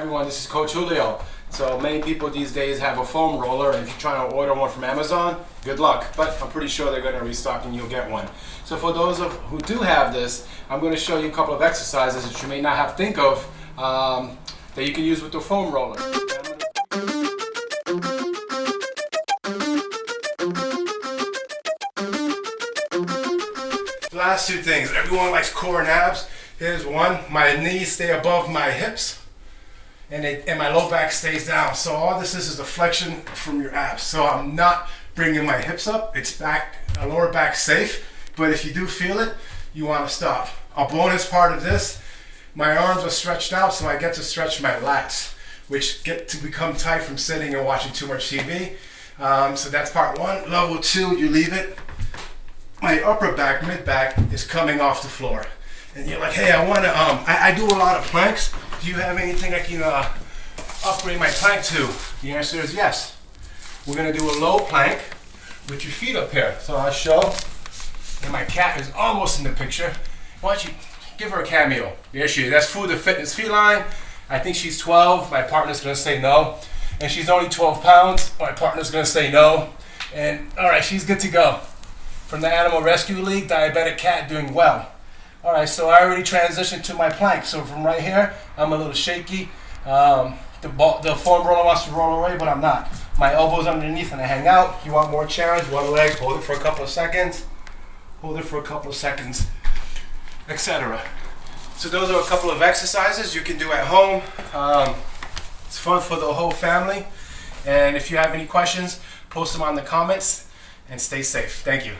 everyone, this is Coach Julio. So many people these days have a foam roller, and if you're trying to order one from Amazon, good luck. But I'm pretty sure they're going to restock and you'll get one. So for those who do have this, I'm going to show you a couple of exercises that you may not have think of that you can use with the foam roller. Last two things. Everyone likes core and abs. Here's one. My knees stay above my hips and my low back stays down. So all this is a flexion from your abs. So I'm not bringing my hips up. It's back, lower back safe. But if you do feel it, you want to stop. A bonus part of this, my arms are stretched out, so I get to stretch my lats, which get to become tight from sitting and watching too much TV. So that's part one. Level two, you leave it. My upper back, mid back is coming off the floor. And you're like, hey, I want to, I do a lot of planks. Do you have anything I can upgrade my plank to? The answer is yes. We're going to do a low plank with your feet up here. So I'll show, and my cat is almost in the picture. Why don't you give her a cameo? There she is. That's Food to Fitness Feline. I think she's 12. My partner's going to say no. And she's only 12 pounds. My partner's going to say no. And all right, she's good to go. From the Animal Rescue League, diabetic cat doing well. All right, so I already transitioned to my plank. So from right here, I'm a little shaky. The foam roller wants to roll away, but I'm not. My elbow's underneath and I hang out. You want more challenge? One leg, hold it for a couple of seconds. Hold it for a couple of seconds, etc. So those are a couple of exercises you can do at home. It's fun for the whole family. And if you have any questions, post them on the comments and stay safe. Thank you.